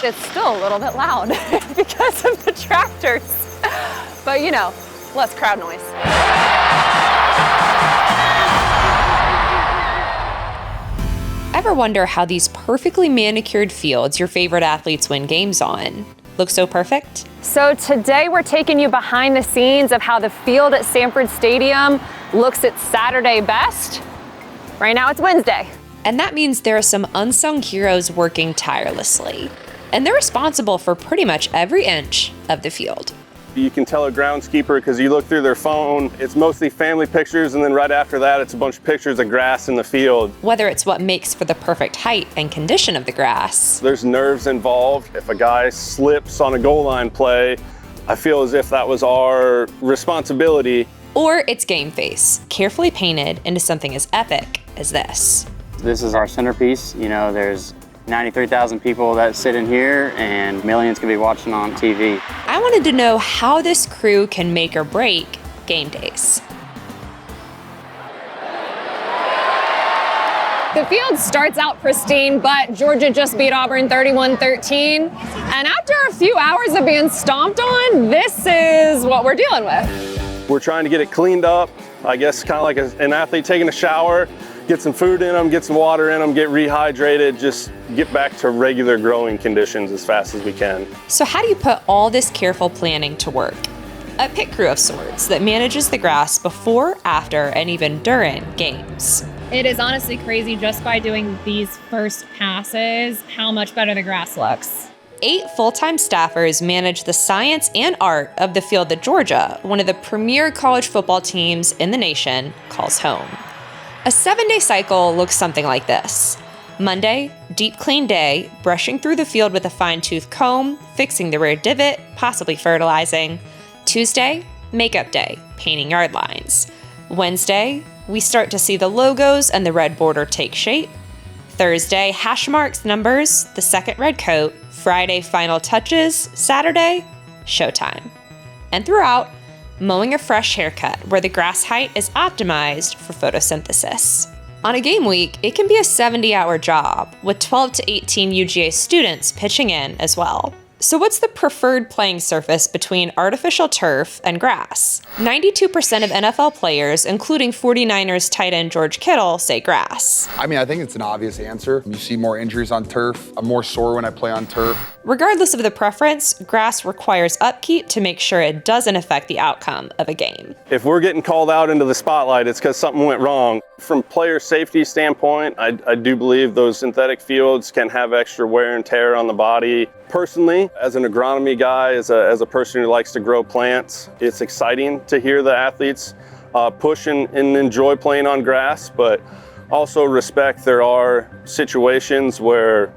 It's still a little bit loud because of the tractors, but you know, less crowd noise. Ever wonder how these perfectly manicured fields your favorite athletes win games on look so perfect? So today we're taking you behind the scenes of how the field at Sanford Stadium looks its Saturday best. Right now it's Wednesday. And that means there are some unsung heroes working tirelessly. And they're responsible for pretty much every inch of the field. You can tell a groundskeeper because you look through their phone, it's mostly family pictures, and then right after that it's a bunch of pictures of grass in the field. Whether it's what makes for the perfect height and condition of the grass. There's nerves involved. If a guy slips on a goal line play, I feel as if that was our responsibility. Or it's game face, carefully painted into something as epic as this. This is our centerpiece. You know, there's 93,000 people that sit in here and millions could be watching on TV. I wanted to know how this crew can make or break game days. The field starts out pristine, but Georgia just beat Auburn 31-13. And after a few hours of being stomped on, this is what we're dealing with. We're trying to get it cleaned up. I guess kind of like an athlete taking a shower. Get some food in them, get some water in them, get rehydrated, just get back to regular growing conditions as fast as we can. So how do you put all this careful planning to work? A pit crew of sorts that manages the grass before, after, and even during games. It is honestly crazy just by doing these first passes, how much better the grass looks. 8 full-time staffers manage the science and art of the field that Georgia, one of the premier college football teams in the nation, calls home. A 7-day cycle looks something like this. Monday, deep clean day, brushing through the field with a fine-tooth comb, fixing the rear divot, possibly fertilizing. Tuesday, makeup day, painting yard lines. Wednesday, we start to see the logos and the red border take shape. Thursday, hash marks, numbers, the second red coat. Friday, final touches. Saturday, showtime. And throughout, mowing a fresh haircut where the grass height is optimized for photosynthesis. On a game week, it can be a 70-hour job, with 12 to 18 UGA students pitching in as well. So what's the preferred playing surface between artificial turf and grass? 92% of NFL players, including 49ers tight end George Kittle, say grass. I mean, I think it's an obvious answer. You see more injuries on turf. I'm more sore when I play on turf. Regardless of the preference, grass requires upkeep to make sure it doesn't affect the outcome of a game. If we're getting called out into the spotlight, it's because something went wrong. From player safety standpoint, I do believe those synthetic fields can have extra wear and tear on the body. Personally, as an agronomy guy, as a person who likes to grow plants, it's exciting to hear the athletes push and enjoy playing on grass, but also respect there are situations where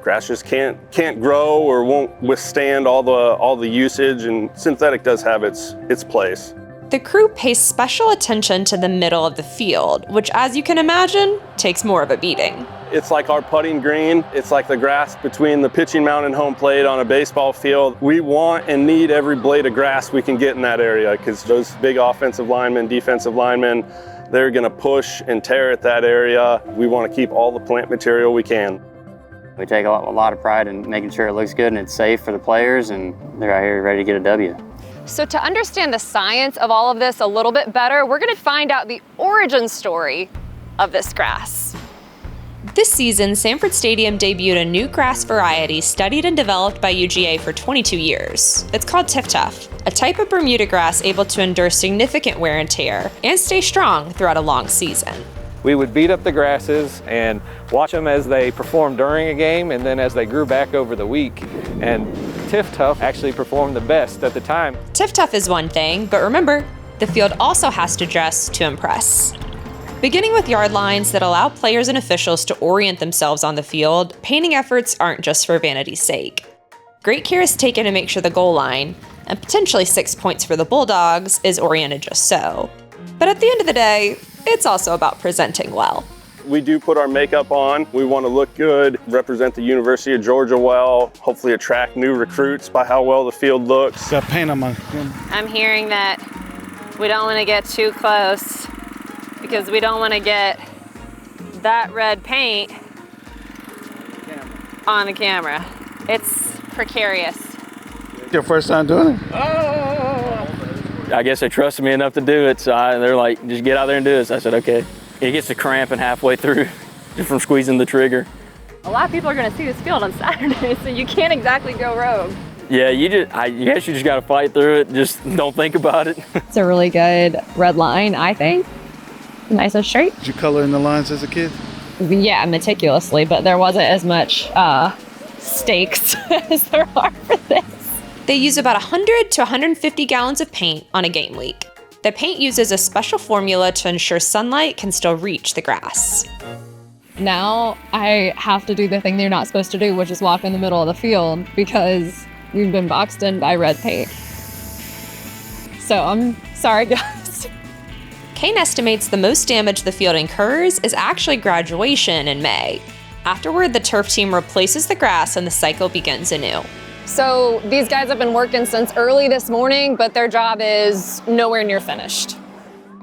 grass just can't grow or won't withstand all the usage, and synthetic does have its place. The crew pays special attention to the middle of the field, which, as you can imagine, takes more of a beating. It's like our putting green. It's like the grass between the pitching mound and home plate on a baseball field. We want and need every blade of grass we can get in that area, because those big offensive linemen, defensive linemen, they're going to push and tear at that area. We want to keep all the plant material we can. We take a lot of pride in making sure it looks good and it's safe for the players, and they're out here ready to get a W. So to understand the science of all of this a little bit better, we're going to find out the origin story of this grass. This season, Sanford Stadium debuted a new grass variety studied and developed by UGA for 22 years. It's called TifTuf, a type of Bermuda grass able to endure significant wear and tear and stay strong throughout a long season. We would beat up the grasses and watch them as they performed during a game and then as they grew back over the week. And TifTuf actually performed the best at the time. TifTuf is one thing, but remember, the field also has to dress to impress. Beginning with yard lines that allow players and officials to orient themselves on the field, painting efforts aren't just for vanity's sake. Great care is taken to make sure the goal line, and potentially 6 points for the Bulldogs, is oriented just so. But at the end of the day, it's also about presenting well. We do put our makeup on. We want to look good, represent the University of Georgia well, hopefully attract new recruits by how well the field looks. Got paint on my... I'm hearing that we don't want to get too close because we don't want to get that red paint on the camera. It's precarious. Your first time doing it? I guess they trusted me enough to do it, so they're like, just get out there and do it. So I said, okay. It gets to cramping halfway through just from squeezing the trigger. A lot of people are going to see this field on Saturday, so you can't exactly go rogue. Yeah, I guess you just got to fight through it. Just don't think about it. It's a really good red line, I think. Nice and straight. Did you color in the lines as a kid? Yeah, meticulously, but there wasn't as much stakes as there are for this. They use about 100 to 150 gallons of paint on a game week. The paint uses a special formula to ensure sunlight can still reach the grass. Now I have to do the thing they're not supposed to do, which is walk in the middle of the field because we've been boxed in by red paint. So I'm sorry, guys. Kane estimates the most damage the field incurs is actually graduation in May. Afterward, the turf team replaces the grass and the cycle begins anew. So these guys have been working since early this morning, but their job is nowhere near finished.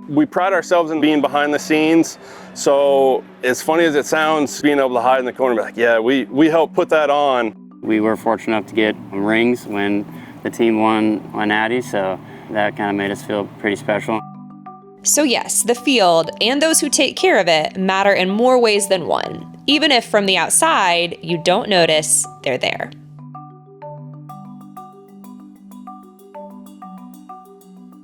We pride ourselves in being behind the scenes. So as funny as it sounds, being able to hide in the corner and be like, yeah, we helped put that on. We were fortunate enough to get rings when the team won Natty, so that kind of made us feel pretty special. So yes, the field and those who take care of it matter in more ways than one, even if from the outside you don't notice they're there.